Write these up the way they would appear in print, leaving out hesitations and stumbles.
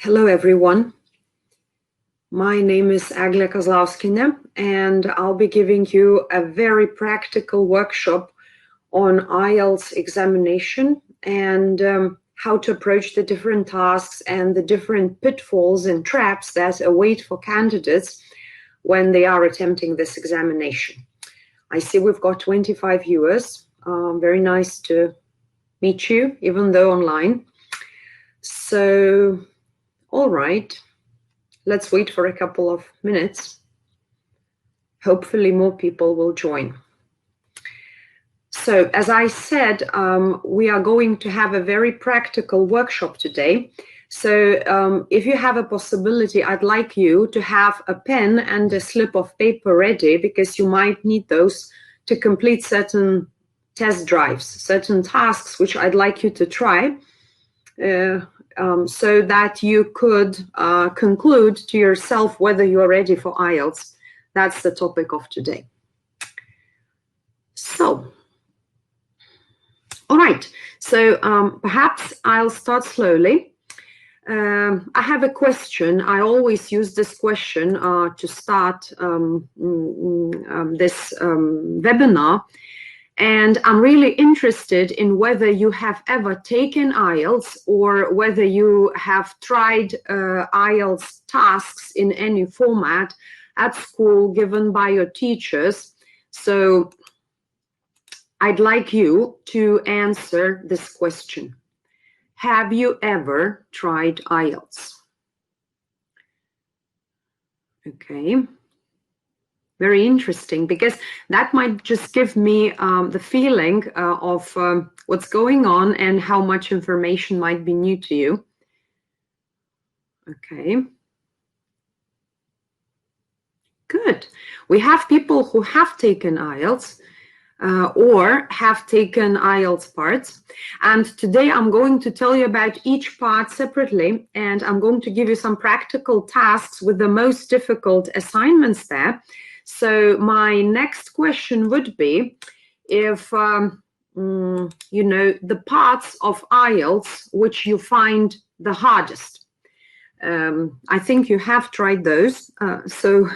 Hello, everyone. My name is Eglė, and I'll be giving you a very practical workshop on IELTS examination and how to approach the different tasks and the different pitfalls and traps that await for candidates when they are attempting this examination. I see we've got 25 viewers. Very nice to meet you, even though online. So, all right, let's wait for a couple of minutes. Hopefully more people will join. So, as I said, we are going to have a very practical workshop today. So, if you have a possibility, I'd like you to have a pen and a slip of paper ready, because you might need those to complete certain test drives, certain tasks, which I'd like you to try, so that you could conclude to yourself whether you are ready for IELTS. That's the topic of today. So, all right, so perhaps I'll start slowly. I have a question. I always use this question to start this webinar. And I'm really interested in whether you have ever taken IELTS or whether you have tried IELTS tasks in any format at school given by your teachers. So I'd like you to answer this question. Have you ever tried IELTS? Okay. Very interesting, because that might just give me the feeling of what's going on and how much information might be new to you. Okay. Good. We have people who have taken IELTS or have taken IELTS parts. And today I'm going to tell you about each part separately, and I'm going to give you some practical tasks with the most difficult assignments there. So my next question would be, if, you know, the parts of IELTS which you find the hardest. I think you have tried those. So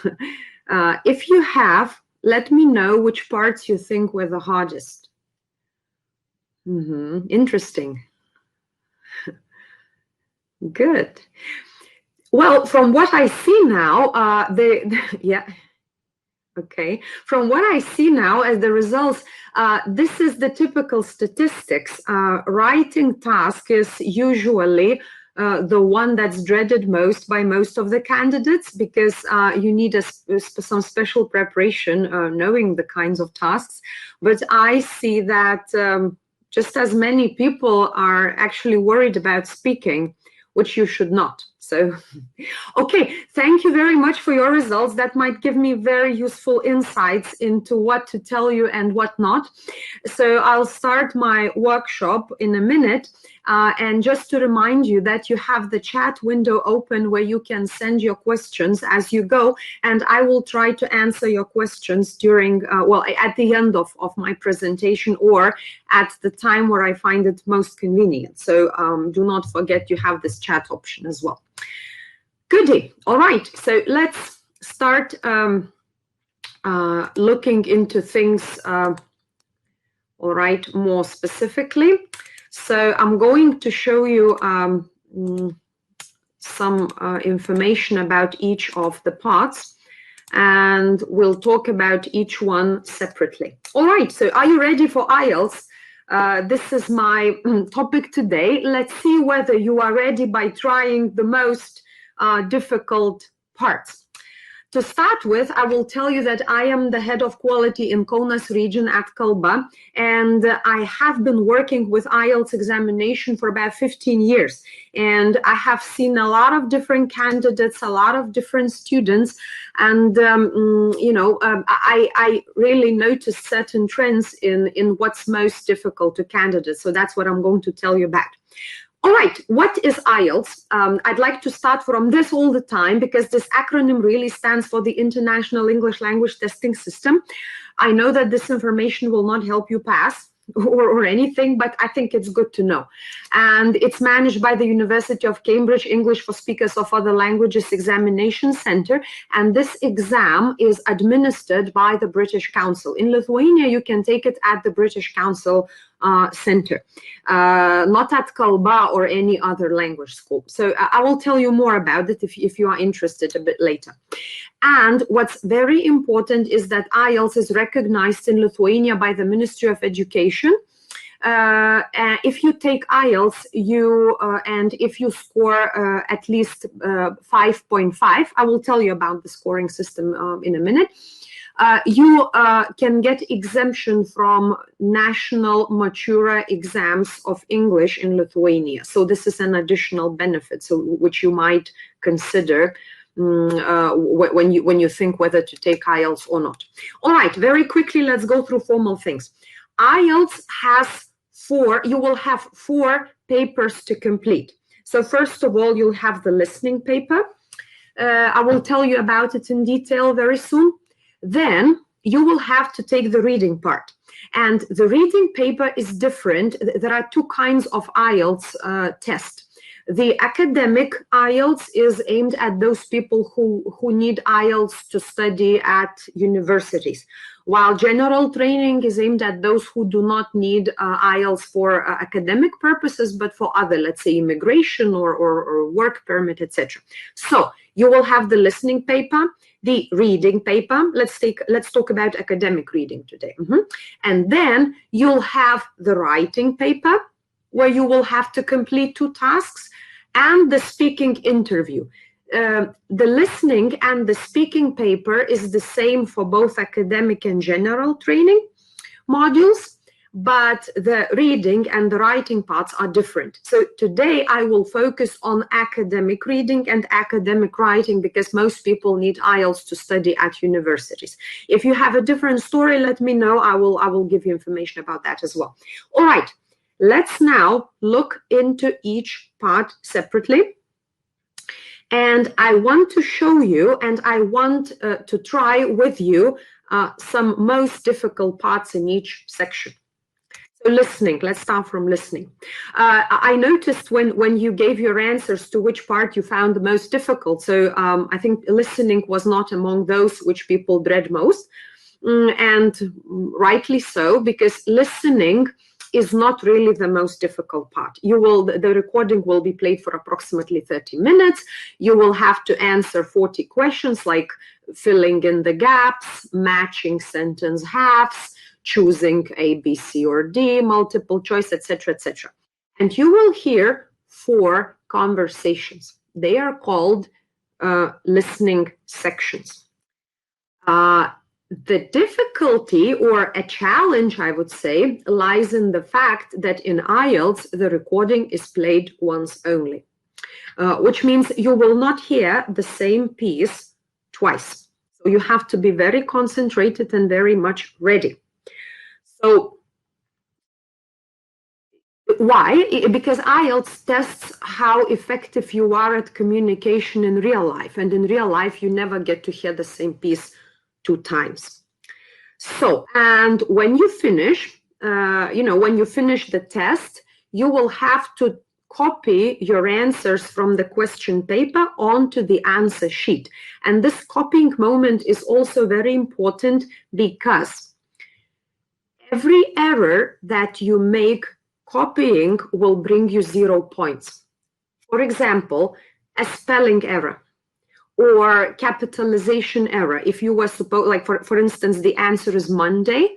if you have, let me know which parts you think were the hardest. Interesting. Good. Well, from what I see now, yeah. Okay, from what I see now as the results, this is the typical statistics. Writing task is usually the one that's dreaded most by most of the candidates, because you need some special preparation knowing the kinds of tasks. But I see that just as many people are actually worried about speaking, which you should not. So, okay, thank you very much for your results. That might give me very useful insights into what to tell you and what not. So I'll start my workshop in a minute. And just to remind you that you have the chat window open where you can send your questions as you go. And I will try to answer your questions during, well, at the end of my presentation, or at the time where I find it most convenient. So do not forget you have this chat option as well. Goody. All right. So let's start looking into things, all right, more specifically. So I'm going to show you some information about each of the parts, and we'll talk about each one separately. All right, so are you ready for IELTS? This is my topic today. Let's see whether you are ready by trying the most difficult parts. To start with, I will tell you that I am the head of quality in Kaunas region at Kalba, and I have been working with IELTS examination for about 15 years. And I have seen a lot of different candidates, a lot of different students, and you know, I really noticed certain trends in what's most difficult to candidates. So that's what I'm going to tell you about. All right, what is IELTS? I'd like to start from this all the time, because this acronym really stands for the International English Language Testing System. I know that this information will not help you pass. or anything, but I think it's good to know. And it's managed by the University of Cambridge English for Speakers of Other Languages Examination Center. And this exam is administered by the British Council. In Lithuania, you can take it at the British Council Center, not at Kalba or any other language school. So I will tell you more about it if you are interested a bit later. And what's very important is that IELTS is recognized in Lithuania by the Ministry of Education. If you take IELTS, and if you score at least 5.5, I will tell you about the scoring system in a minute. You can get exemption from national matura exams of English in Lithuania. So this is an additional benefit, which you might consider when you think whether to take IELTS or not. All right, very quickly, let's go through formal things. IELTS has you will have 4 papers to complete. So first of all, you'll have the listening paper. I will tell you about it in detail very soon. Then you will have to take the reading part. And the reading paper is different. There are 2 kinds of IELTS test. The academic IELTS is aimed at those people who need IELTS to study at universities, while general training is aimed at those who do not need IELTS for academic purposes, but for other, let's say, immigration or work permit, etc. So you will have the listening paper, the reading paper. Let's talk about academic reading today. And then you'll have the writing paper, where you will have to complete 2 tasks, and the speaking interview. The listening and the speaking paper is the same for both academic and general training modules, but the reading and the writing parts are different. So today I will focus on academic reading and academic writing, because most people need IELTS to study at universities. If you have a different story, let me know. I will give you information about that as well. All right. Let's now look into each part separately. And I want to show you, and I want to try with you some most difficult parts in each section. So listening, let's start from listening. I noticed when you gave your answers to which part you found the most difficult. So I think listening was not among those which people dread most. And rightly so, because listening is not really the most difficult part. The recording will be played for approximately 30 minutes. You will have to answer 40 questions, like filling in the gaps, matching sentence halves, choosing A, B, C, or D, multiple choice, etc., etc. And you will hear 4 conversations. They are called listening sections. The difficulty, or a challenge, I would say, lies in the fact that in IELTS, the recording is played once only, which means you will not hear the same piece twice. So you have to be very concentrated and very much ready. So why? Because IELTS tests how effective you are at communication in real life. And in real life, you never get to hear the same piece 2 times. So, and when you finish, when you finish the test, you will have to copy your answers from the question paper onto the answer sheet. And this copying moment is also very important, because every error that you make copying will bring you 0 points. For example, a spelling error, or capitalization error. If you were supposed, like for instance, the answer is Monday,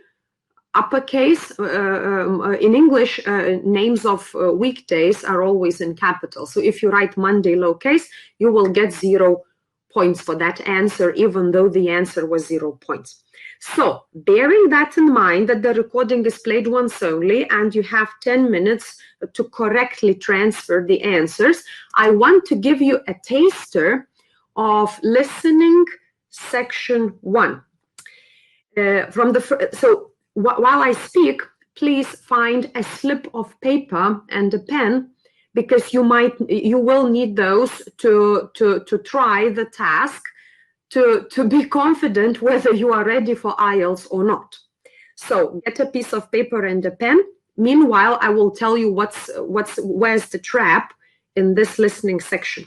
uppercase. In English, names of weekdays are always in capital. So if you write Monday lowercase, you will get 0 points for that answer, even though the answer was 0 points. So bearing that in mind, that the recording is played once only, and you have 10 minutes to correctly transfer the answers, I want to give you a taster of listening section 1. So while I speak, please find a slip of paper and a pen, because you will need those to try the task, to be confident whether you are ready for IELTS or not. So get a piece of paper and a pen. Meanwhile, I will tell you where's the trap in this listening section.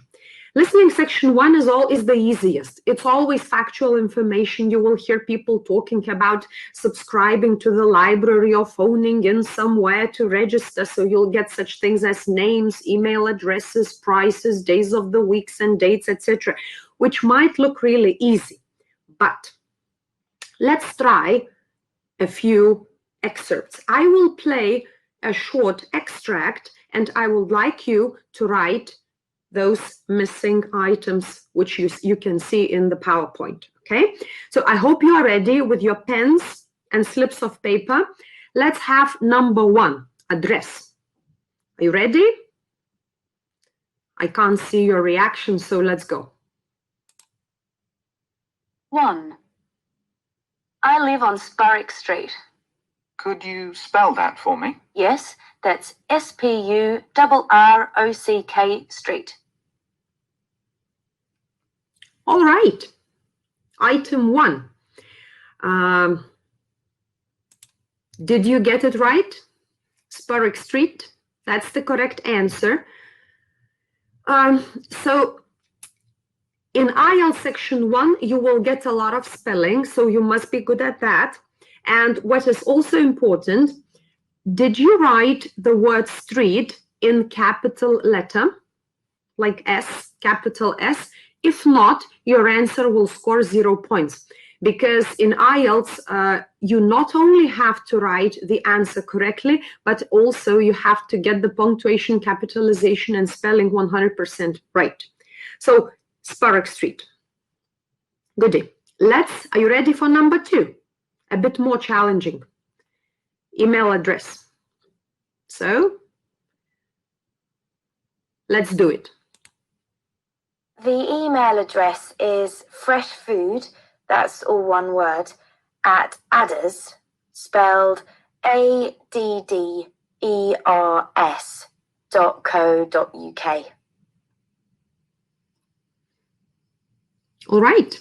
Listening section 1 is the easiest. It's always factual information. You will hear people talking about subscribing to the library or phoning in somewhere to register. So you'll get such things as names, email addresses, prices, days of the weeks and dates, etc., which might look really easy. But let's try a few excerpts. I will play a short extract, and I would like you to write those missing items which you can see in the PowerPoint. Okay, so I hope you are ready with your pens and slips of paper. Let's have number 1, address. Are you ready? I can't see your reaction, so let's go. 1. I live on Peržiūrėk Street. Could you spell that for me? Yes, that's Spurock Street. All right. Item 1. Did you get it right? Peržiūrėk Street. That's the correct answer. So in IELTS section 1, you will get a lot of spelling, so you must be good at that. And what is also important, did you write the word street in capital letter, like S, capital S? If not, your answer will score 0 points. Because in IELTS, you not only have to write the answer correctly, but also you have to get the punctuation, capitalization, and spelling 100% right. So, Peržiūrėk Street. Goodie. Are you ready for number 2? A bit more challenging. Email address. So, let's do it. The email address is freshfood, that's all one word, at adders, spelled adders.co.uk. All right.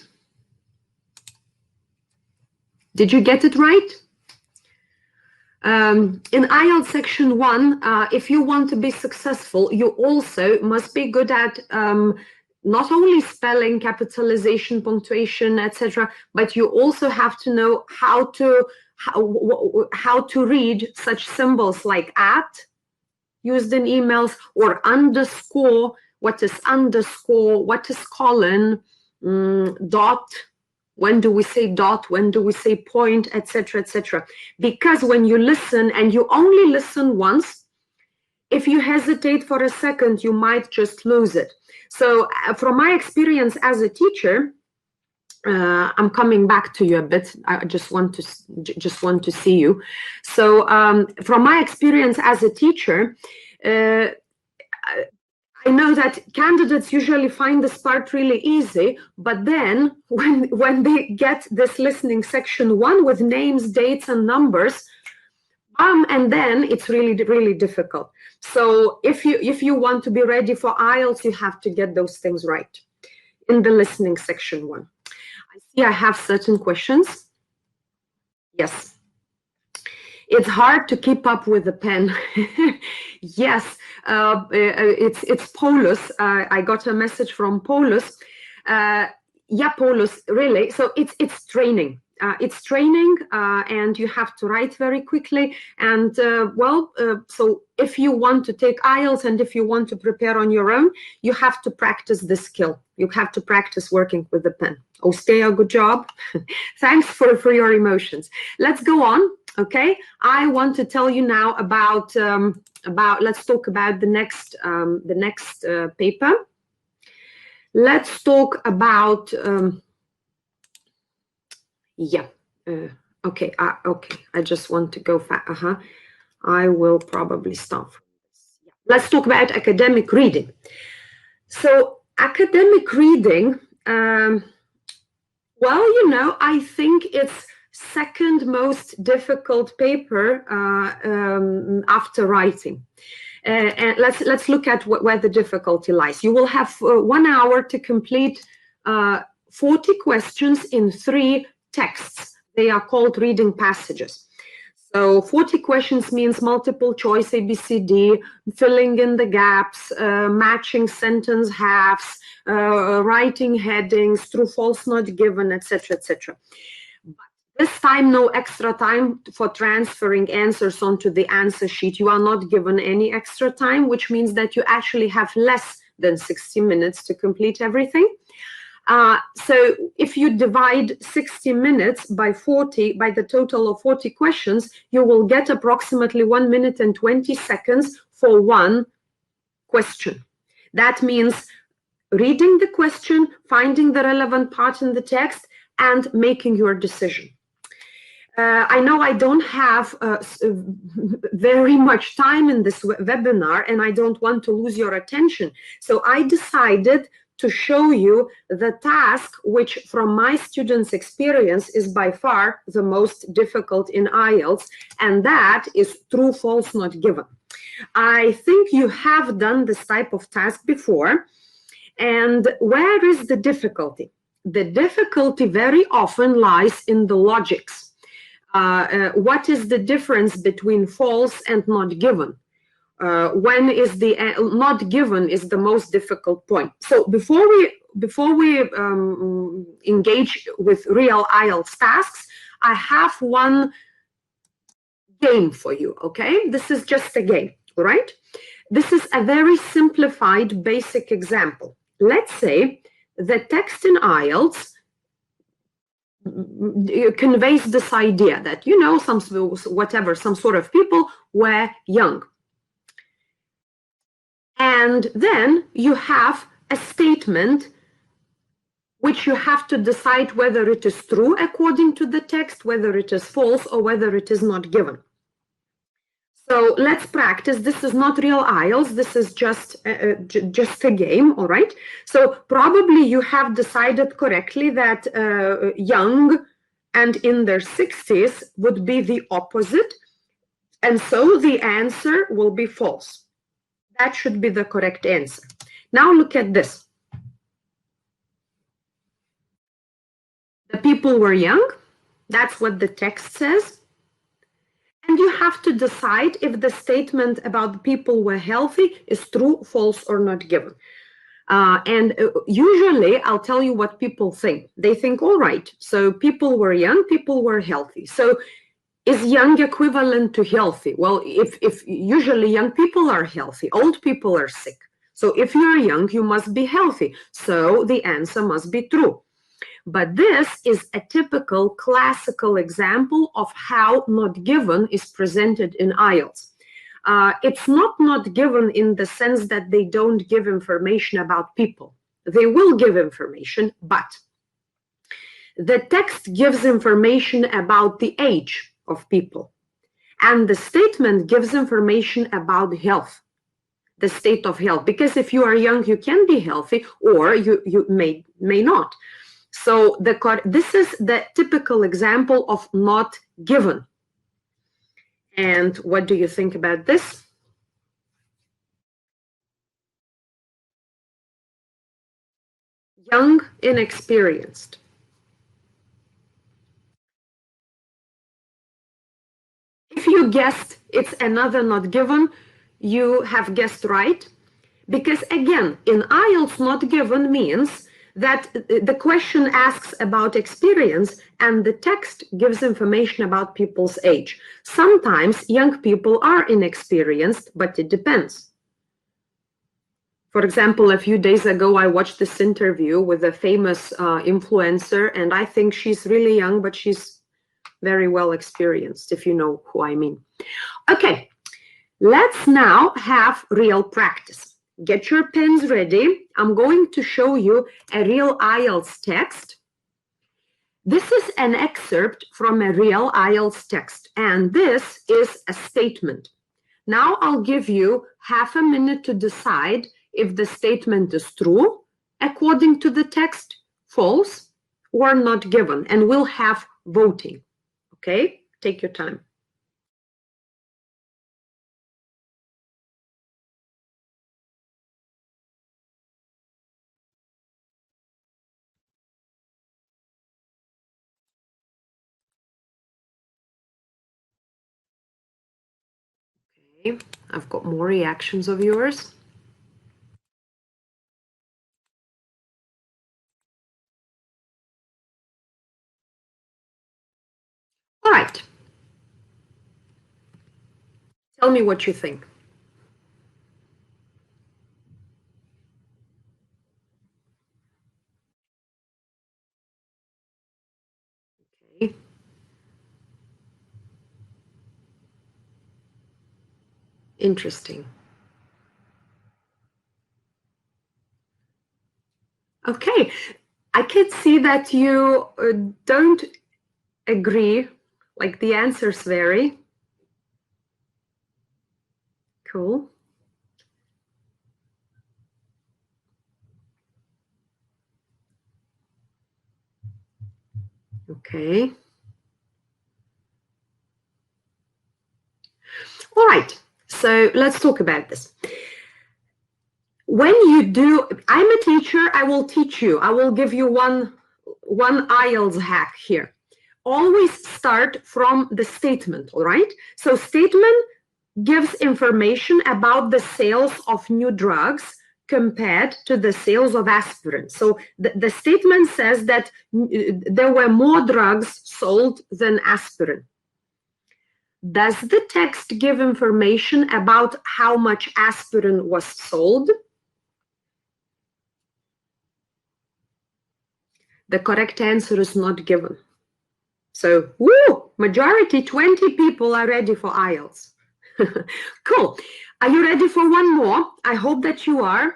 Did you get it right? In IELTS section 1, if you want to be successful, you also must be good at not only spelling, capitalization, punctuation, etc., but you also have to know how to read such symbols like at, used in emails, or underscore. What is underscore? What is colon? Dot. When do we say dot? When do we say point, etc., etc.? Because when you listen, and you only listen once, if you hesitate for a second, you might just lose it. So from my experience as a teacher, I'm coming back to you a bit. I just want to see you. So from my experience as a teacher, I know that candidates usually find this part really easy, but then when they get this listening section 1 with names, dates, and numbers, and then it's really, really difficult. So if you want to be ready for IELTS, you have to get those things right in the listening section 1. I see I have certain questions. Yes. It's hard to keep up with the pen. Yes, it's Paulus. I got a message from Paulus. Yeah, Paulus, really. So it's training. It's training, and you have to write very quickly. And so if you want to take IELTS and if you want to prepare on your own, you have to practice this skill. You have to practice working with the pen. Ostea, good job. Thanks for your emotions. Let's go on. Okay, I want to tell you now about let's talk about the next paper. Let's talk about okay, I just want to go fast. I will probably stop from this. Yeah. Let's talk about academic reading. So academic reading, well, you know, I think it's second most difficult paper after writing. And let's look at where the difficulty lies. You will have 1 hour to complete 40 questions in 3 texts. They are called reading passages. So 40 questions means multiple choice ABCD, filling in the gaps, matching sentence halves, writing headings, true, false, not given, etc., etc. This time, no extra time for transferring answers onto the answer sheet. You are not given any extra time, which means that you actually have less than 60 minutes to complete everything. So if you divide 60 minutes by 40, by the total of 40 questions, you will get approximately 1 minute and 20 seconds for one question. That means reading the question, finding the relevant part in the text, and making your decision. I know I don't have very much time in this webinar, and I don't want to lose your attention. So I decided to show you the task, which from my students' experience is by far the most difficult in IELTS, and that is true, false, not given. I think you have done this type of task before. And where is the difficulty? The difficulty very often lies in the logics. What is the difference between false and not given? When is the not given is the most difficult point. So before we engage with real IELTS tasks, I have one game for you, okay? This is just a game, all right? This is a very simplified basic example. Let's say the text in IELTS conveys this idea that, you know, some sort of people were young. And then you have a statement which you have to decide whether it is true according to the text, whether it is false, or whether it is not given. So let's practice. This is not real IELTS. This is just a game, all right? So probably you have decided correctly that young and in their 60s would be the opposite. And so the answer will be false. That should be the correct answer. Now look at this. The people were young. That's what the text says. And you have to decide if the statement about the people were healthy is true, false, or not given. And usually, I'll tell you what people think. They think, all right, so people were young, people were healthy. So is young equivalent to healthy? Well, if usually young people are healthy, old people are sick. So if you're young, you must be healthy. So the answer must be true. But this is a typical classical example of how not given is presented in IELTS. It's not given in the sense that they don't give information about people. They will give information, but the text gives information about the age of people. And the statement gives information about health, the state of health. Because if you are young, you can be healthy, or you may not. So this is the typical example of not given. And what do you think about this? Young, inexperienced. If you guessed it's another not given, you have guessed right. Because again, in IELTS, not given means that the question asks about experience and the text gives information about people's age. Sometimes young people are inexperienced, but it depends. For example, a few days ago, I watched this interview with a famous influencer, and I think she's really young, but she's very well experienced, if you know who I mean. Okay, let's now have real practice. Get your pens ready. I'm going to show you a real IELTS text. This is an excerpt from a real IELTS text, and this is a statement. Now I'll give you half a minute to decide if the statement is true, according to the text, false, or not given, and we'll have voting. Okay? Take your time. Okay, I've got more reactions of yours. All right. Tell me what you think. Okay. Interesting. Okay, I can see that you don't agree, like the answers vary. Cool. Okay. All right, so let's talk about this. When you do, I'm a teacher, I will teach you. I will give you one IELTS hack here. Always start from the statement, all right? So statement gives information about the sales of new drugs compared to the sales of aspirin. So the statement says that there were more drugs sold than aspirin. Does the text give information about how much aspirin was sold? The correct answer is not given. So, woo, majority, 20 people are ready for IELTS. Cool. Are you ready for one more? I hope that you are.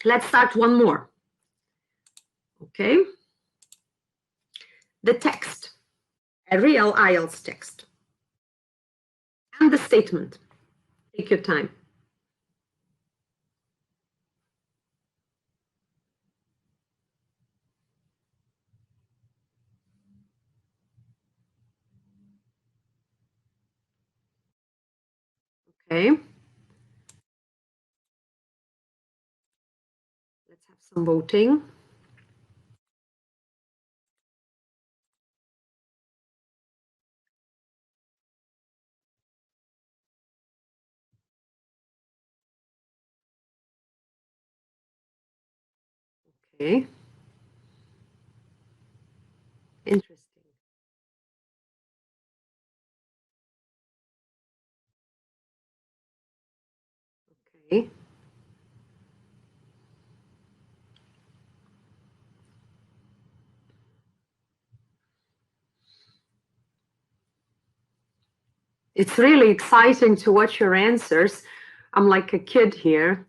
Let's start one more. Okay. The text, a real IELTS text. And the statement. Take your time. Okay. Let's have some voting. Okay. Interesting. Okay. It's really exciting to watch your answers. I'm like a kid here.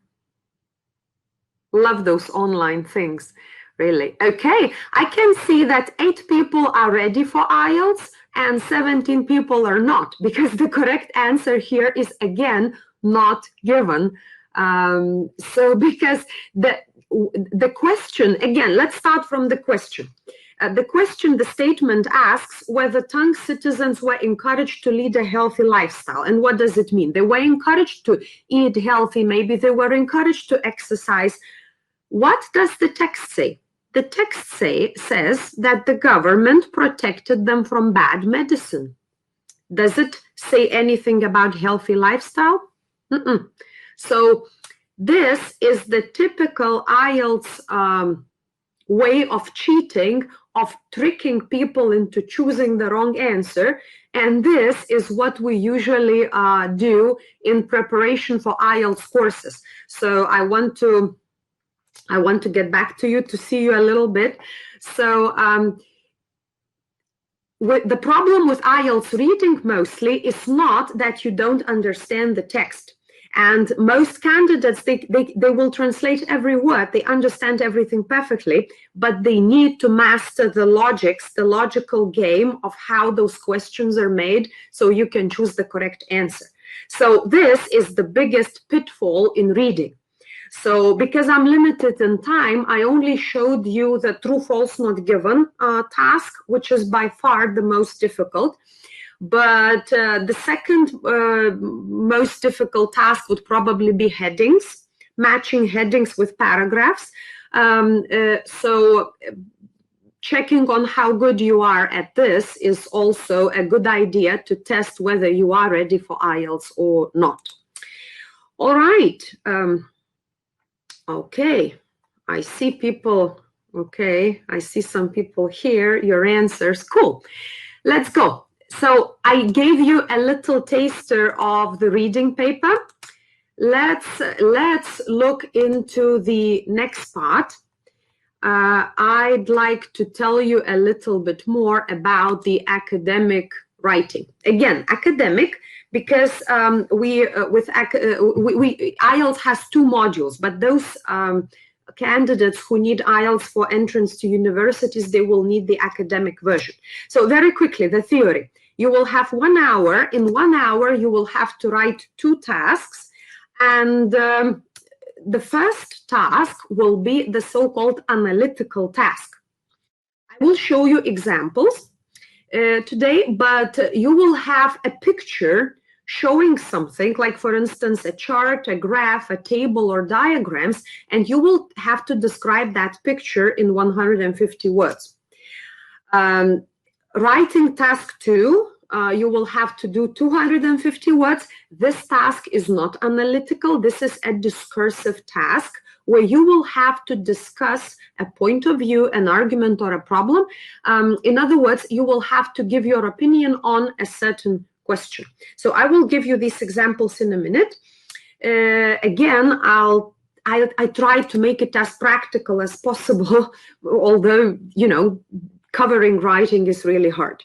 Love those online things, really. Okay, I can see that 8 people are ready for IELTS and 17 people are not, because the correct answer here is, again, not given. So because the question, again, let's start from the question. The question, the statement asks whether Tongue citizens were encouraged to lead a healthy lifestyle. And what does it mean? They were encouraged to eat healthy, maybe they were encouraged to exercise. What does the text say? The text says that the government protected them from bad medicine. Does it say anything about healthy lifestyle? So this is the typical IELTS way of cheating, of tricking people into choosing the wrong answer. And this is what we usually do in preparation for IELTS courses. So I want to get back to you to see you a little bit. So the problem with IELTS reading mostly is not that you don't understand the text. And most candidates, they will translate every word, they understand everything perfectly, but they need to master the logics, the logical game of how those questions are made so you can choose the correct answer. So this is the biggest pitfall in reading. So because I'm limited in time, I only showed you the true, false, not given task, which is by far the most difficult. But the second most difficult task would probably be headings, matching headings with paragraphs. So checking on how good you are at this is also a good idea to test whether you are ready for IELTS or not. All right. Okay. I see people. Okay. I see some people here. Your answers. Cool. Let's go. So I gave you a little taster of the reading paper. Let's look into the next part. I'd like to tell you a little bit more about the academic writing. Again, academic, because IELTS has 2 modules, but those candidates who need IELTS for entrance to universities, they will need the academic version. So very quickly, the theory. You will have 1 hour. In 1 hour, you will have to write 2 tasks. And the first task will be the so-called analytical task. I will show you examples today, but you will have a picture showing something, like, for instance, a chart, a graph, a table, or diagrams, and you will have to describe that picture in 150 words. Writing task 2, you will have to do 250 words. This task is not analytical. This is a discursive task where you will have to discuss a point of view, an argument, or a problem. In other words, you will have to give your opinion on a certain question. So I will give you these examples in a minute. Again, I try to make it as practical as possible, although, you know, covering writing is really hard.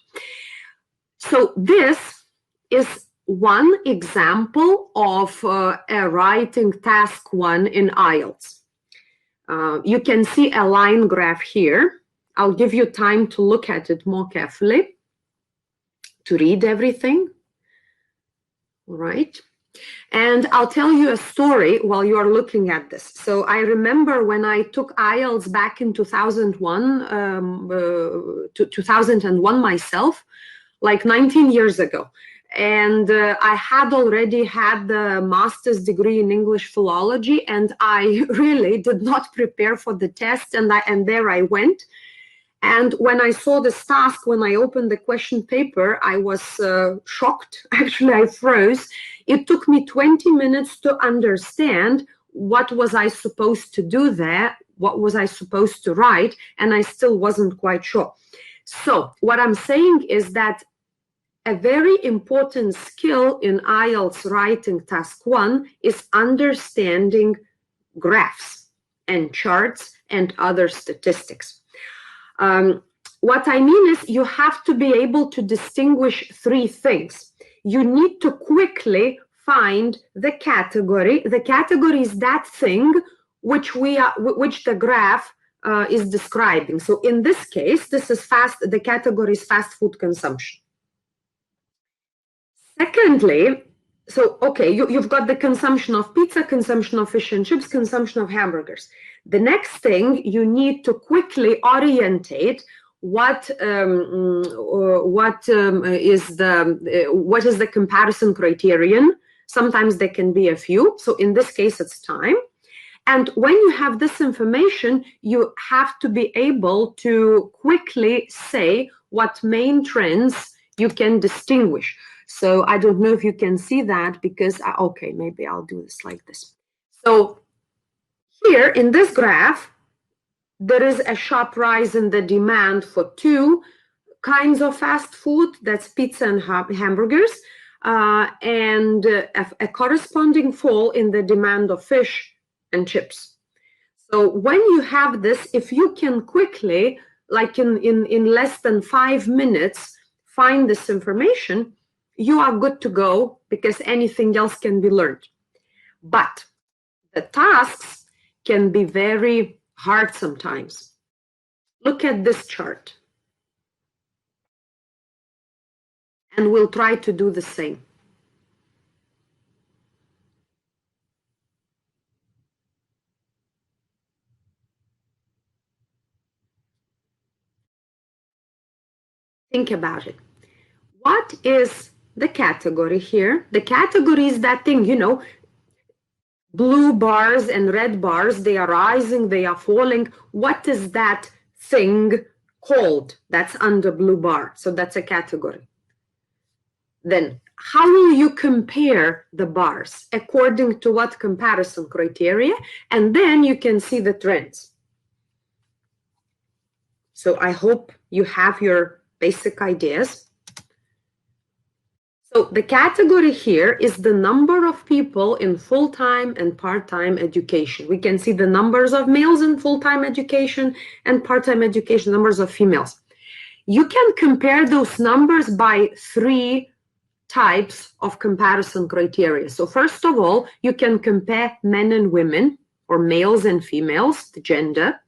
So this is one example of a writing task 1 in IELTS. You can see a line graph here. I'll give you time to look at it more carefully, to read everything. All right. And I'll tell you a story while you are looking at this. So I remember when I took IELTS back in 2001 myself, like 19 years ago. And I had already had the master's degree in English philology, and I really did not prepare for the test, and there I went. And when I saw this task, when I opened the question paper, I was shocked. Actually, I froze. It took me 20 minutes to understand what was I supposed to do there, what was I supposed to write, and I still wasn't quite sure. So what I'm saying is that a very important skill in IELTS writing task 1 is understanding graphs and charts and other statistics. What I mean is you have to be able to distinguish 3 things. You need to quickly find the category. The category is that thing which the graph is describing. So in this case, the category is fast food consumption. Secondly, so, okay, you've got the consumption of pizza, consumption of fish and chips, consumption of hamburgers. The next thing, you need to quickly orientate what is the comparison criterion. Sometimes there can be a few. So in this case, it's time. And when you have this information, you have to be able to quickly say what main trends you can distinguish. So I don't know if you can see that because, okay, maybe I'll do this like this. So here in this graph, there is a sharp rise in the demand for 2 kinds of fast food, that's pizza and hamburgers, and a corresponding fall in the demand of fish and chips. So when you have this, if you can quickly, like in less than 5 minutes, find this information, you are good to go because anything else can be learned. But the tasks can be very hard sometimes. Look at this chart. And we'll try to do the same. Think about it. What is the category here? The category is that thing, you know, blue bars and red bars, they are rising, they are falling. What is that thing called, that's under blue bar, so that's a category. Then how will you compare the bars? According to what comparison criteria? And then you can see the trends. So I hope you have your basic ideas. So the category here is the number of people in full-time and part-time education. We can see the numbers of males in full-time education and part-time education, numbers of females. You can compare those numbers by 3 types of comparison criteria. So first of all, you can compare men and women, or males and females, the gender.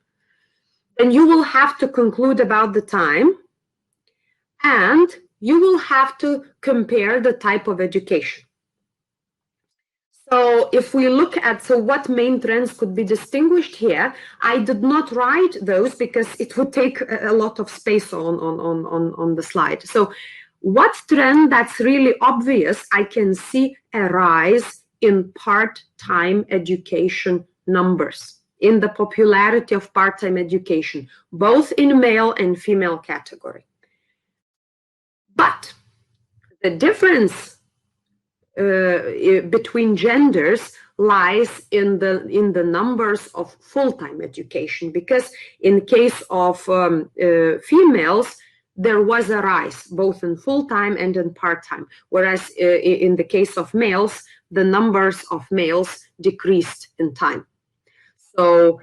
Then you will have to conclude about the time, and you will have to compare the type of education. So if we look at, so what main trends could be distinguished here, I did not write those because it would take a lot of space on the slide. So what trend that's really obvious, I can see a rise in part-time education numbers, in the popularity of part-time education, both in male and female category. But the difference between genders lies in the numbers of full-time education, because in case of females, there was a rise both in full-time and in part-time, whereas in the case of males, the numbers of males decreased in time. So,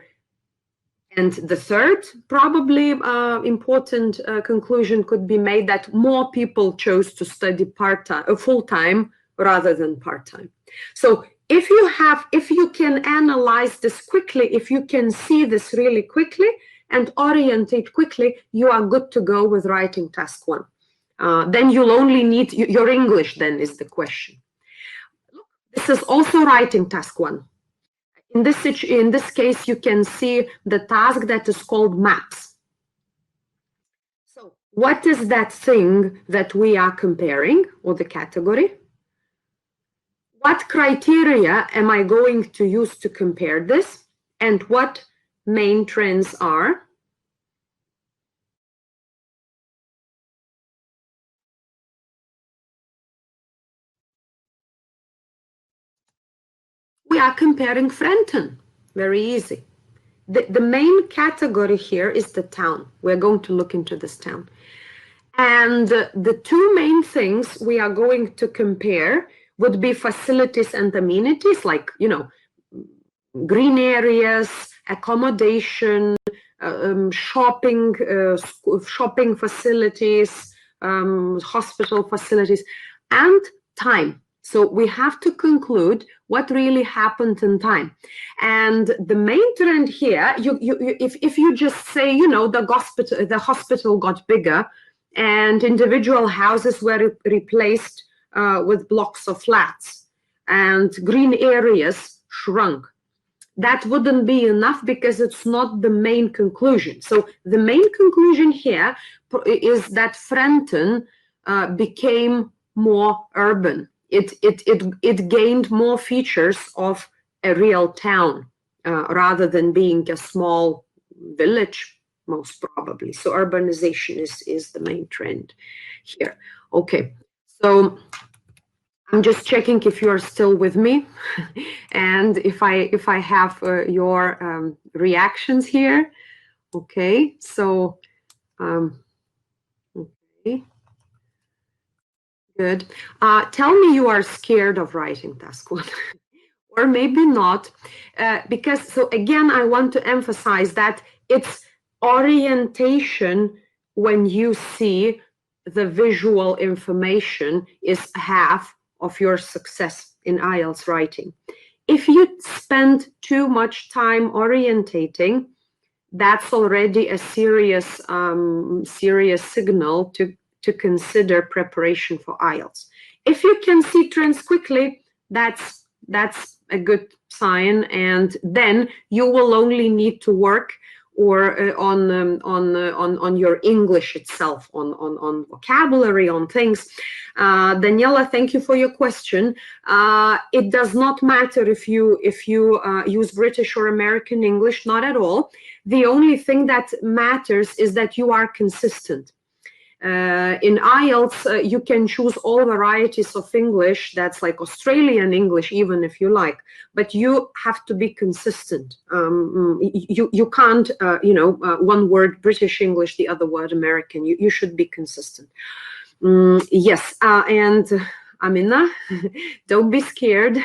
and the third probably important conclusion could be made that more people chose to study part-time, full-time rather than part-time. So if you can analyze this quickly, if you can see this really quickly and orientate quickly, you are good to go with writing task 1. Then you'll only need your English, then is the question. This is also writing task 1. In this case, you can see the task that is called maps. So what is that thing that we are comparing, or the category? What criteria am I going to use to compare this? And what main trends are? We are comparing Frenton. Very easy. The main category here is the town. We're going to look into this town. And the 2 main things we are going to compare would be facilities and amenities, like, you know, green areas, accommodation, shopping facilities, hospital facilities, and time. So we have to conclude what really happened in time. And the main trend here, if you just say, you know, the hospital got bigger and individual houses were replaced with blocks of flats and green areas shrunk, that wouldn't be enough because it's not the main conclusion. So the main conclusion here is that Frenton became more urban. It gained more features of a real town rather than being a small village, most probably. So urbanization is the main trend here. Okay, so I'm just checking if you are still with me and if I have your reactions here. Okay, so okay. Good. Tell me you are scared of writing task 1, or maybe not, because, so again, I want to emphasize that it's orientation when you see the visual information is half of your success in IELTS writing. If you spend too much time orientating, that's already a serious signal to consider preparation for IELTS. If you can see trends quickly, that's a good sign, and then you will only need to work or on your English itself, on vocabulary, on things. Daniela, thank you for your question. It does not matter if you use British or American English, not at all. The only thing that matters is that you are consistent. In IELTS, you can choose all varieties of English, that's like Australian English, even if you like, but you have to be consistent. You can't, one word British English, the other word American. You should be consistent. Yes, and Amina, don't be scared.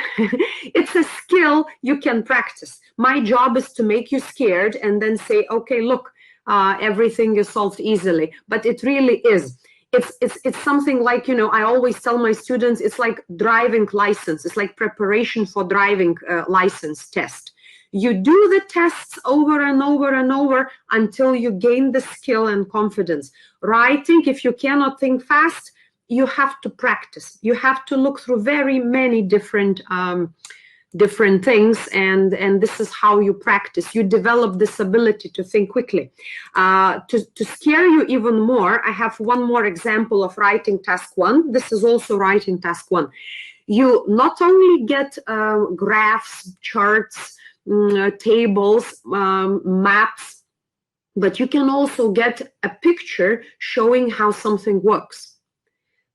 It's a skill you can practice. My job is to make you scared and then say, okay, look, everything is solved easily, but it really is. It's something like, I always tell my students, it's like driving license. It's like preparation for driving license test. You do the tests over and over and over until you gain the skill and confidence. Writing, if you cannot think fast, you have to practice. You have to look through very many different things, and this is how you practice. You develop this ability to think quickly. To scare you even more, I have one more example of writing task 1. This is also writing task 1. You not only get graphs, charts, tables, maps, but you can also get a picture showing how something works.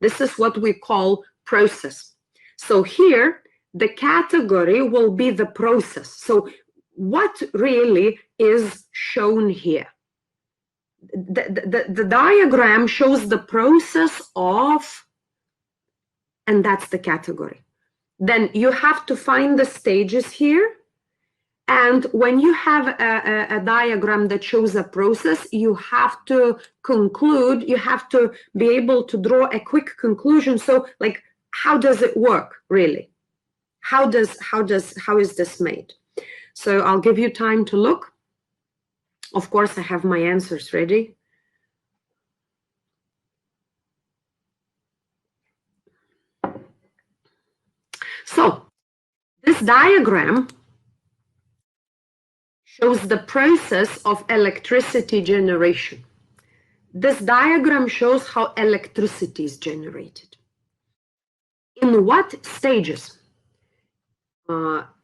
This is what we call process. So here, the category will be the process. So what really is shown here? The diagram shows the process of, and that's the category. Then you have to find the stages here. And when you have a diagram that shows a process, you have to conclude, you have to be able to draw a quick conclusion. So like, how does it work really? How is this made? So I'll give you time to look. Of course, I have my answers ready. So this diagram shows the process of electricity generation. This diagram shows how electricity is generated. In what stages?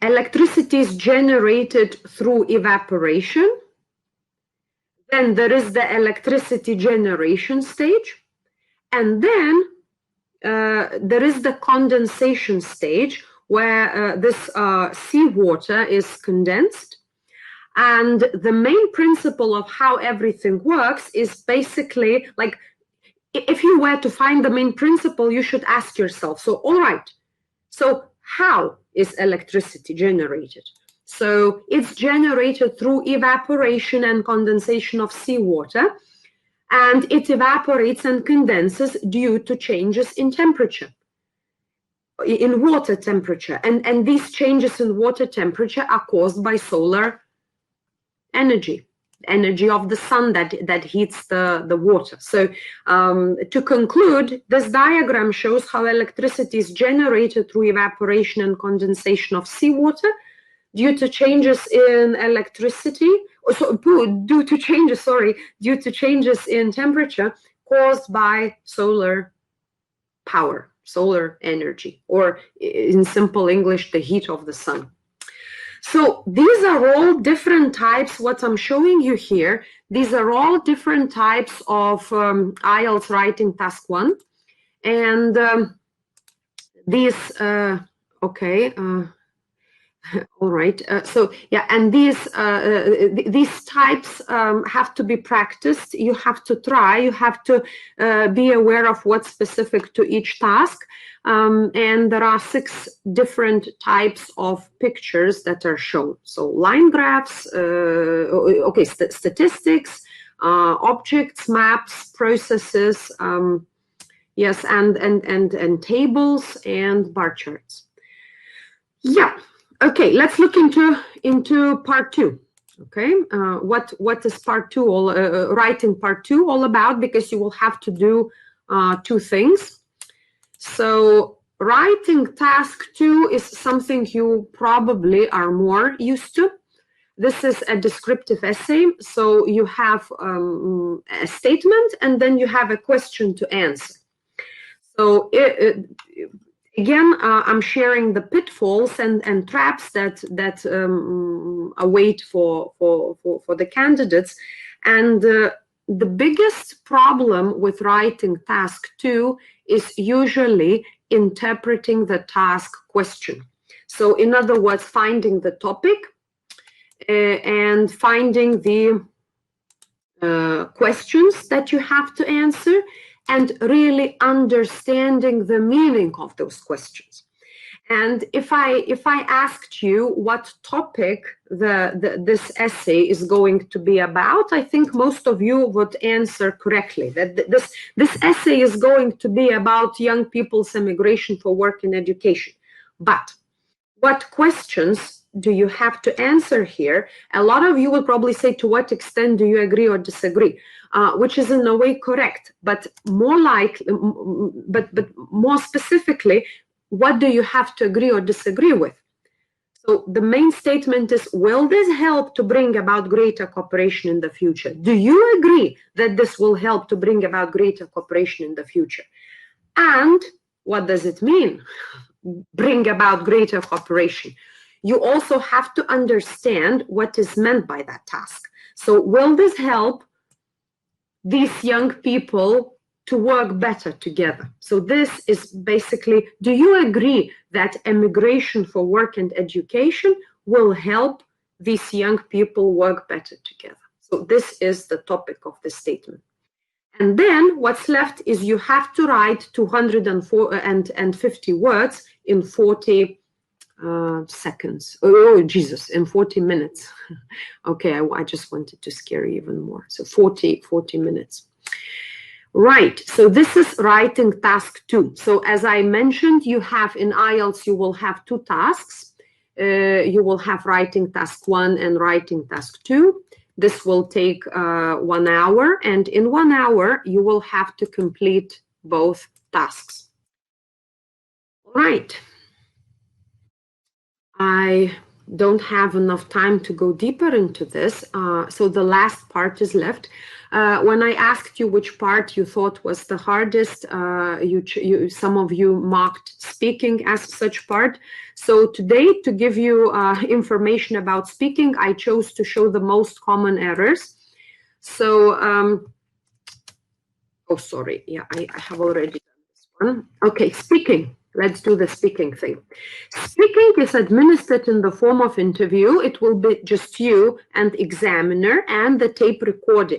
Electricity is generated through evaporation. Then there is the electricity generation stage. And then there is the condensation stage where this seawater is condensed. And the main principle of how everything works is basically like, if you were to find the main principle, you should ask yourself, so all right, so how is electricity generated? So it's generated through evaporation and condensation of seawater, and it evaporates and condenses due to changes in temperature, in water temperature. And these changes in water temperature are caused by solar energy of the sun that heats the water. So to conclude, this diagram shows how electricity is generated through evaporation and condensation of seawater due to changes in due to changes in temperature caused by solar power, solar energy, or in simple English, the heat of the sun. So these are all different types, what I'm showing you here, these are all different types of IELTS writing task 1. And these, all right, so yeah, and these types have to be practiced. You have to try, you have to be aware of what's specific to each task. And there are 6 different types of pictures that are shown. So line graphs, statistics, objects, maps, processes, yes, and tables and bar charts. Yeah. Okay, let's look into part 2. Okay, what is part 2 writing part 2 all about? Because you will have to do 2 things. So writing task 2 is something you probably are more used to. This is a descriptive essay. So you have a statement and then you have a question to answer. So again, I'm sharing the pitfalls and traps that await for the candidates. And the biggest problem with writing task 2 is usually interpreting the task question. So in other words, finding the topic and finding the questions that you have to answer and really understanding the meaning of those questions. And if I asked you what topic this essay is going to be about, I think most of you would answer correctly, that this essay is going to be about young people's immigration for work and education. But what questions do you have to answer here? A lot of you will probably say, to what extent do you agree or disagree? Which is in a way correct, but more likely, but more specifically, what do you have to agree or disagree with? So the main statement is, will this help to bring about greater cooperation in the future? Do you agree that this will help to bring about greater cooperation in the future? And what does it mean, bring about greater cooperation? You also have to understand what is meant by that task. So will this help these young people to work better together? So this is basically, do you agree that immigration for work and education will help these young people work better together? So this is the topic of the statement. And then what's left is you have to write 250 words in 40 seconds. Oh, Jesus, in 40 minutes. Okay, I just wanted to scare you even more. So 40 minutes. Right, so this is writing task 2. So as I mentioned, you have in IELTS, you will have 2 tasks. You will have writing task 1 and writing task 2. This will take 1 hour, and in 1 hour, you will have to complete both tasks. All right. I don't have enough time to go deeper into this, so the last part is left. When I asked you which part you thought was the hardest, some of you marked speaking as such part. So today, to give you information about speaking, I chose to show the most common errors. So, oh, sorry, yeah, I have already done this one. Okay, speaking. Let's do the speaking thing. Speaking is administered in the form of interview. It will be just you and examiner and the tape recorder.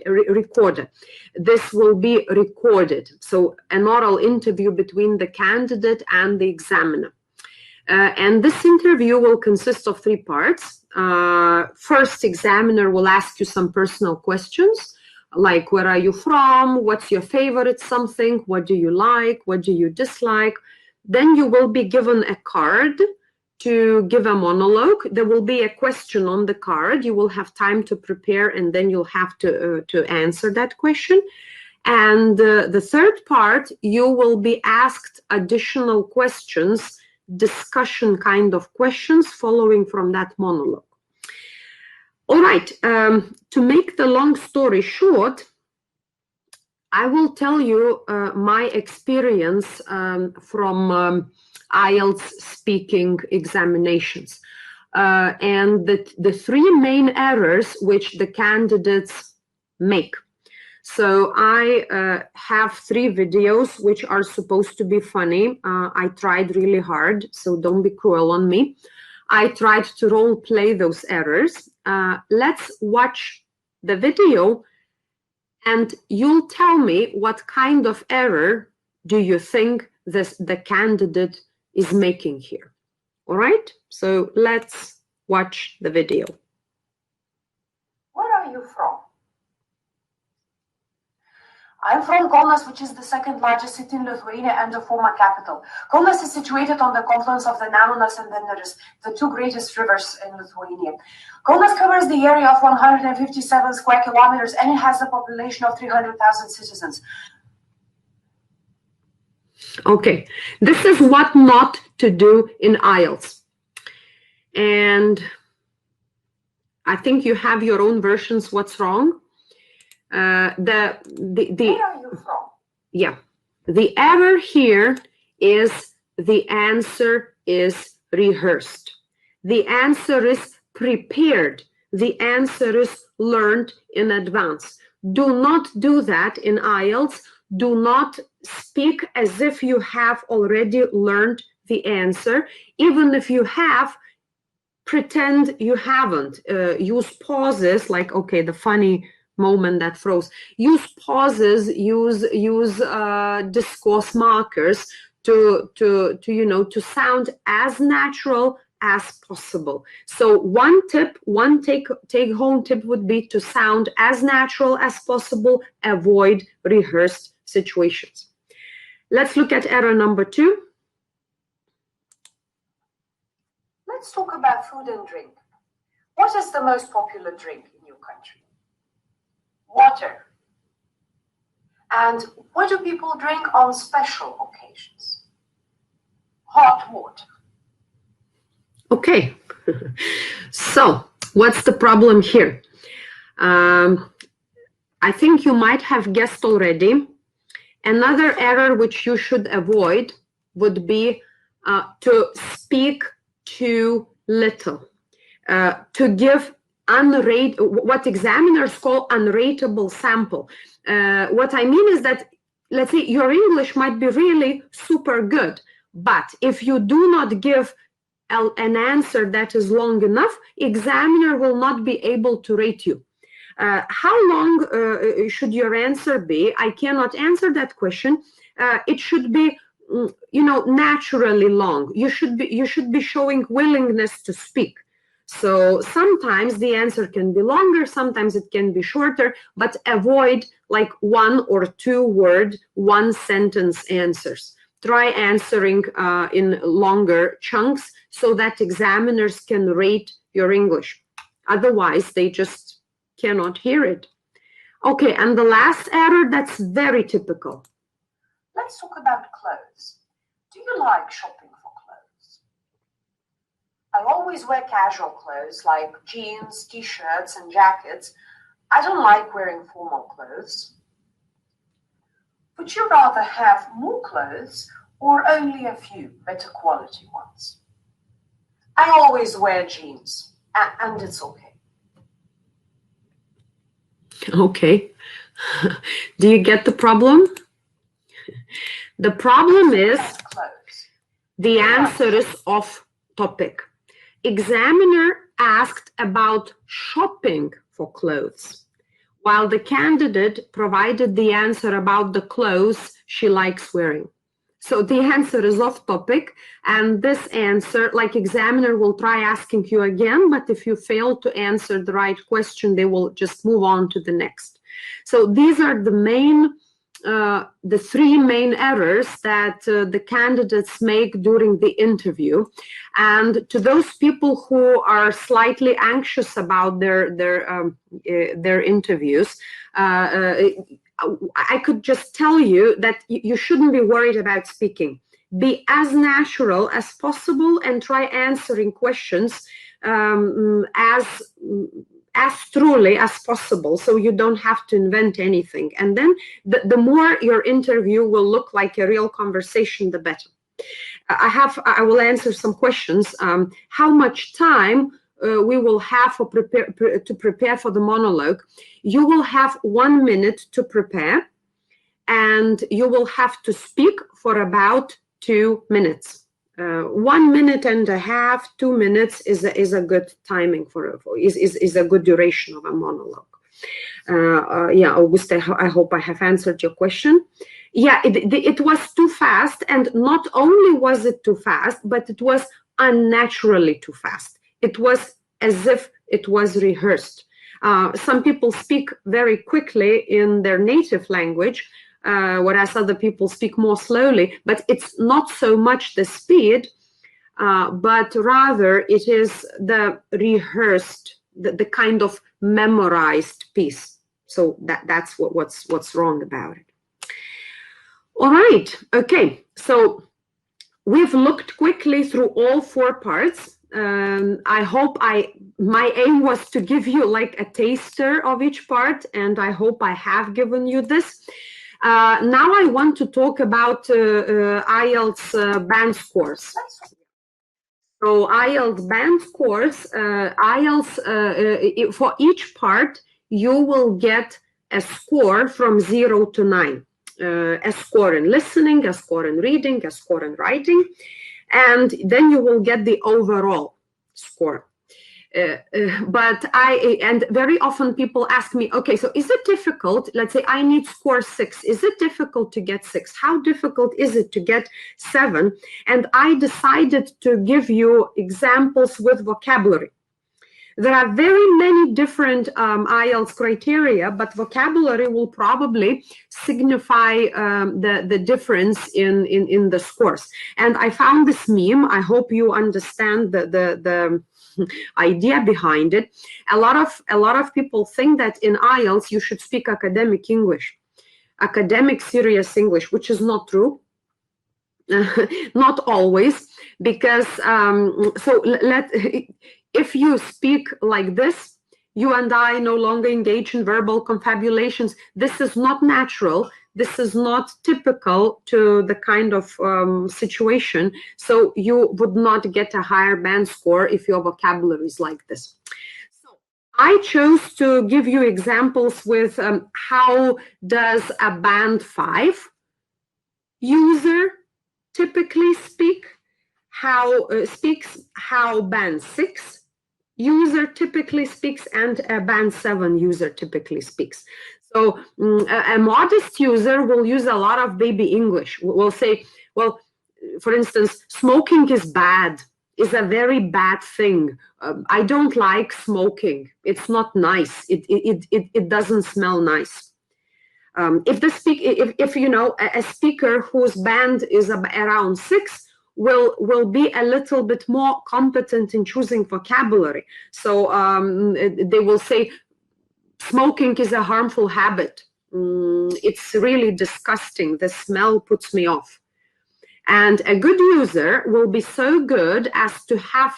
This will be recorded. So an oral interview between the candidate and the examiner. And this interview will consist of 3 parts. First, examiner will ask you some personal questions, like where are you from? What's your favorite something? What do you like? What do you dislike? Then you will be given a card to give a monologue. There will be a question on the card. You will have time to prepare, and then you'll have to answer that question. And the third part, you will be asked additional questions, discussion kind of questions following from that monologue. All right, to make the long story short, I will tell you my experience from IELTS speaking examinations and the 3 main errors which the candidates make. So I have 3 videos which are supposed to be funny. I tried really hard, so don't be cruel on me. I tried to role play those errors. Let's watch the video. And you'll tell me what kind of error do you think the candidate is making here. All right? So let's watch the video. Where are you from? I'm from Kaunas, which is the 2nd largest city in Lithuania and the former capital. Kaunas is situated on the confluence of the Nemunas and the Neris, the 2 greatest rivers in Lithuania. Kaunas covers the area of 157 square kilometers, and it has a population of 300,000 citizens. Okay, this is what not to do in IELTS. And I think you have your own versions. What's wrong? Where are you from? Yeah. The error here is the answer is rehearsed. The answer is prepared. The answer is learned in advance. Do not do that in IELTS. Do not speak as if you have already learned the answer. Even if you have, pretend you haven't. Use pauses, like, okay, the funny moment that froze. Use pauses, use discourse markers to sound as natural as possible. So one take home tip would be to sound as natural as possible, avoid rehearsed situations. Let's look at error number 2. Let's talk about food and drink. What is the most popular drink in your country? Water. And what do people drink on special occasions? Hot water. Okay, so what's the problem here? I think you might have guessed already. Another error which you should avoid would be to speak too little, to give what examiners call unrateable sample. What I mean is that, let's say your English might be really super good, but if you do not give an answer that is long enough, examiner will not be able to rate you. How long should your answer be? I cannot answer that question. It should be, naturally long. You should be showing willingness to speak. So sometimes the answer can be longer, sometimes it can be shorter, but avoid like 1 or 2 word, 1 sentence answers. Try answering in longer chunks so that examiners can rate your English. Otherwise, they just cannot hear it. Okay, and the last error that's very typical. Let's talk about clothes. Do you like shopping for clothes? I always wear casual clothes like jeans, t-shirts, and jackets. I don't like wearing formal clothes. Would you rather have more clothes or only a few better quality ones? I always wear jeans, and it's okay. Okay. Do you get the problem? The problem is the answer is off topic. Examiner asked about shopping for clothes, while the candidate provided the answer about the clothes she likes wearing. So the answer is off topic, and this answer, like examiner will try asking you again, but if you fail to answer the right question, they will just move on to the next. So these are the 3 main errors that the candidates make during the interview. And to those people who are slightly anxious about their interviews, I could just tell you that you shouldn't be worried about speaking. Be as natural as possible and try answering questions as truly as possible, so you don't have to invent anything. And then the more your interview will look like a real conversation, the better. I will answer some questions. How much time we will have to prepare for the monologue? You will have 1 minute to prepare, and you will have to speak for about 2 minutes. 1 minute and a half, 2 minutes is a good timing is a good duration of a monologue. Yeah, Auguste, I hope I have answered your question. Yeah, it was too fast, and not only was it too fast, but it was unnaturally too fast. It was as if it was rehearsed. Some people speak very quickly in their native language, whereas other people speak more slowly, but it's not so much the speed, but rather it is the rehearsed, the kind of memorized piece. So that's what's wrong about it. All right, okay, so we've looked quickly through all 4 parts. I hope my aim was to give you like a taster of each part, and I hope I have given you this. Now I want to talk about IELTS band scores. So IELTS band scores, IELTS, for each part, you will get a score from 0 to 9. A score in listening, a score in reading, a score in writing, and then you will get the overall score. And very often people ask me, okay, so is it difficult? Let's say I need score 6. Is it difficult to get 6? How difficult is it to get 7? And I decided to give you examples with vocabulary. There are very many different IELTS criteria, but vocabulary will probably signify the difference in the scores. And I found this meme. I hope you understand the idea behind it. A lot of people think that in IELTS you should speak academic English, academic serious English, which is not true. Not always, because if you speak like this, you and I no longer engage in verbal confabulations. This is not natural. This is not typical to the kind of situation. So you would not get a higher band score if your vocabulary is like this. So I chose to give you examples with how does a band 5 user typically speak, how band 6 user typically speaks, and a band 7 user typically speaks. So a modest user will use a lot of baby English. Will say, well, for instance, smoking is bad, is a very bad thing. I don't like smoking. It's not nice. It doesn't smell nice. If you know a speaker whose band is around 6 will be a little bit more competent in choosing vocabulary. So they will say, smoking is a harmful habit. It's really disgusting. The smell puts me off. And a good user will be so good as to have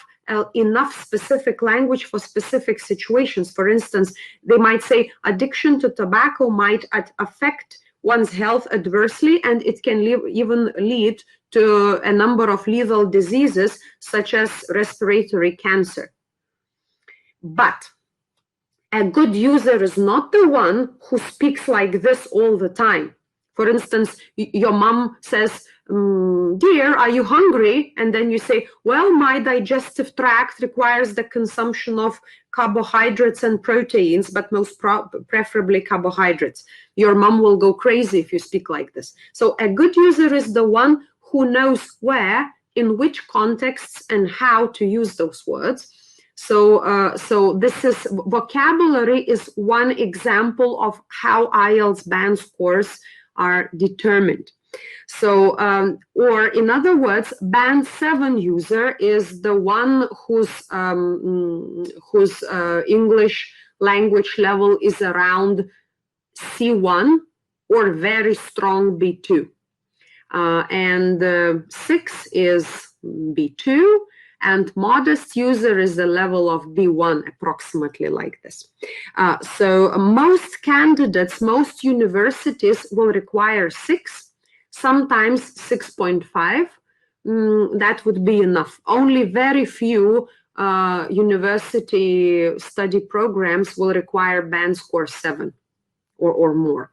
enough specific language for specific situations. For instance, they might say addiction to tobacco might affect one's health adversely, and it can even lead to a number of lethal diseases such as respiratory cancer. But a good user is not the one who speaks like this all the time. For instance, your mom says, dear, are you hungry? And then you say, well, my digestive tract requires the consumption of carbohydrates and proteins, but most preferably carbohydrates. Your mom will go crazy if you speak like this. So a good user is the one who knows where, in which contexts, and how to use those words. So this is vocabulary is one example of how IELTS band scores are determined. So, or in other words, band 7 user is the one whose English language level is around C1 or very strong B2. And 6 is B2. And modest user is the level of B1, approximately like this. So most candidates, most universities will require 6, sometimes 6.5. That would be enough. Only very few university study programs will require band score 7 or more.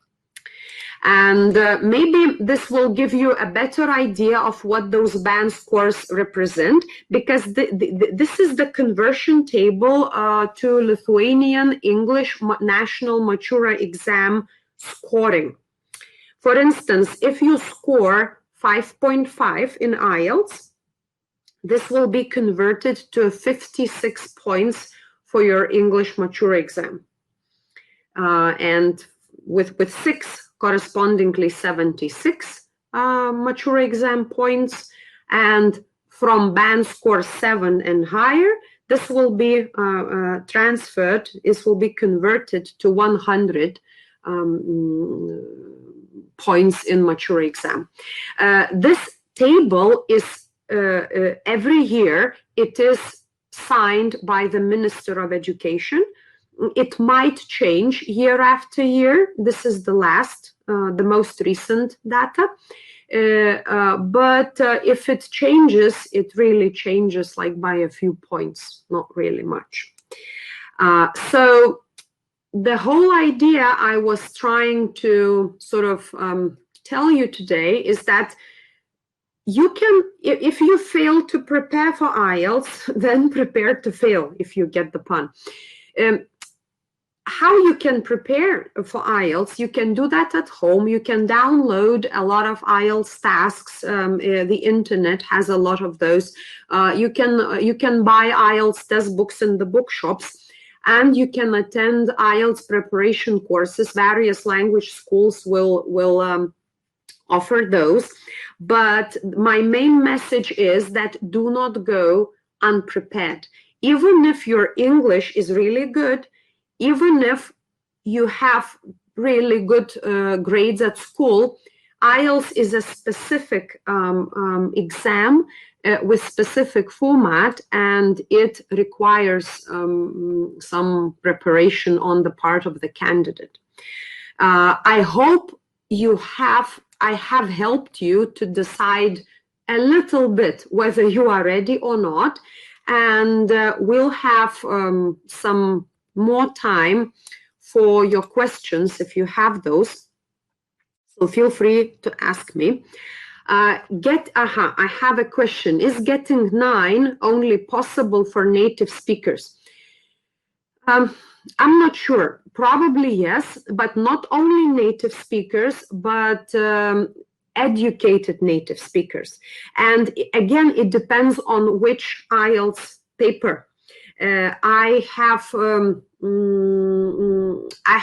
And maybe this will give you a better idea of what those band scores represent, because this is the conversion table to Lithuanian English National Matura Exam scoring. For instance, if you score 5.5 in IELTS, this will be converted to 56 points for your English Matura Exam. And with 6, correspondingly 76 Matura Exam points, and from band score 7 and higher, this will be transferred, this will be converted to 100 points in Matura Exam. This table is every year, it is signed by the Minister of Education. It might change year after year. This is the most recent data. But if it changes, it really changes like by a few points, not really much. So the whole idea I was trying to sort of tell you today is that you can, if you fail to prepare for IELTS, then prepare to fail, if you get the pun. How you can prepare for IELTS, you can do that at home. You can download a lot of IELTS tasks. The internet has a lot of those. You can buy IELTS test books in the bookshops, and you can attend IELTS preparation courses. Various language schools will offer those. But my main message is that do not go unprepared. Even if your English is really good, even if you have really good grades at school, IELTS is a specific exam with specific format, and it requires some preparation on the part of the candidate. I hope I have helped you to decide a little bit whether you are ready or not, and we'll have some more time for your questions if you have those. So feel free to ask me. I have a question. Is getting 9 only possible for native speakers? I'm not sure. Probably yes, but not only native speakers, but educated native speakers. And again, it depends on which IELTS paper. I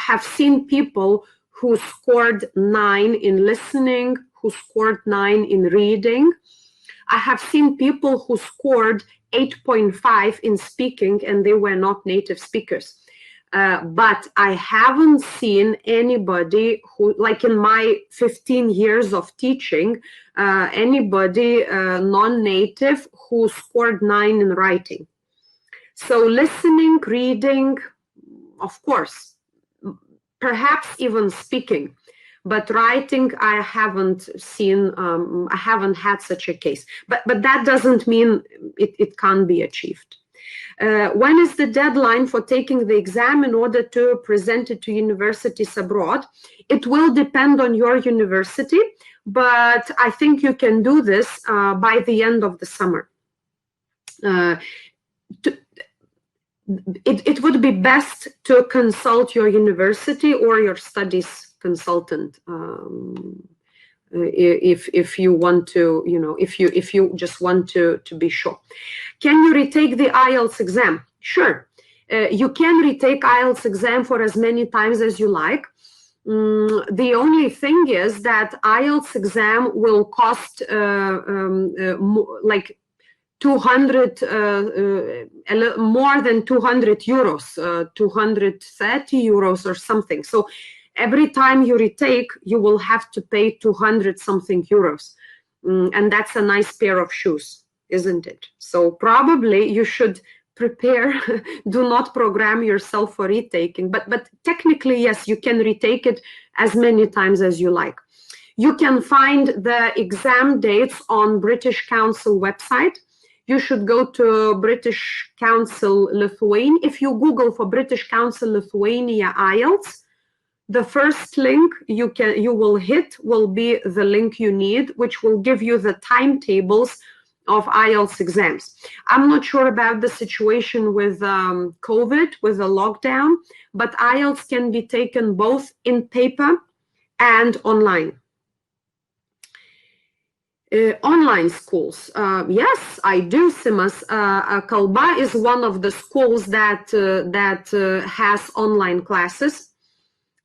have seen people who scored 9 in listening, who scored 9 in reading. I have seen people who scored 8.5 in speaking, and they were not native speakers. But I haven't seen anybody who, like in my 15 years of teaching, anybody non-native who scored 9 in writing. So listening, reading, of course, perhaps even speaking, but writing, I haven't seen, I haven't had such a case. But that doesn't mean it can't be achieved. When is the deadline for taking the exam in order to present it to universities abroad? It will depend on your university, but I think you can do this by the end of the summer. It would be best to consult your university or your studies consultant if you want to, if you just want to be sure. Can you retake the IELTS exam? Sure. You can retake IELTS exam for as many times as you like. The only thing is that IELTS exam will cost like 200, more than 200 euros, 230 euros or something. So every time you retake, you will have to pay 200 something euros. And that's a nice pair of shoes, isn't it? So probably you should prepare, do not program yourself for retaking. But technically, yes, you can retake it as many times as you like. You can find the exam dates on British Council website. You should go to British Council Lithuania. If you Google for British Council Lithuania IELTS, the first link you will hit will be the link you need, which will give you the timetables of IELTS exams. I'm not sure about the situation with COVID, with the lockdown, but IELTS can be taken both in paper and online. Online schools. Yes, I do, Simas. Kalba is one of the schools that has online classes.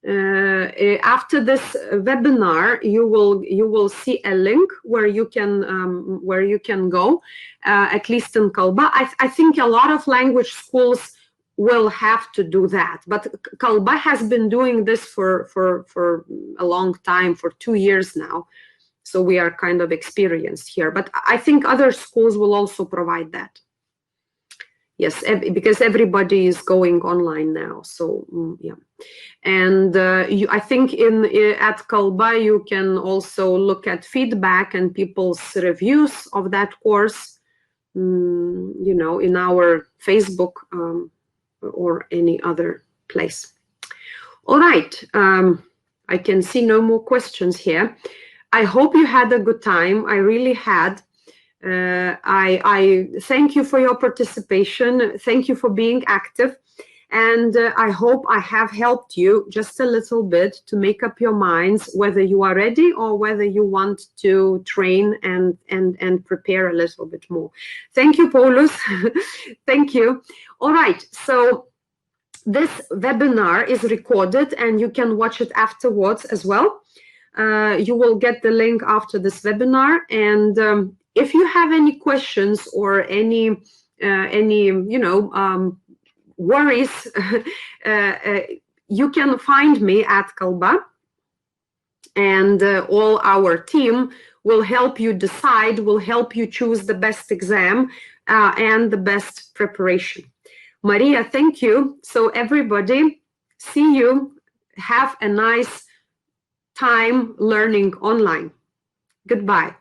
After this webinar, you will see a link where you can go, at least in Kalba. I think a lot of language schools will have to do that, but Kalba has been doing this for a long time, for 2 years now. So we are kind of experienced here, but I think other schools will also provide that. Yes, because everybody is going online now. So yeah, and I think at Kalba you can also look at feedback and people's reviews of that course. You know, in our Facebook or any other place. All right, I can see no more questions here. I hope you had a good time. I really had. I thank you for your participation. Thank you for being active. And I hope I have helped you just a little bit to make up your minds whether you are ready or whether you want to train and prepare a little bit more. Thank you, Paulus. Thank you. All right. So this webinar is recorded and you can watch it afterwards as well. You will get the link after this webinar. And if you have any questions or any worries, you can find me at Kalba, and all our team will help you decide, will help you choose the best exam and the best preparation. Maria, thank you. So everybody, see you. Have a nice time learning online. Goodbye.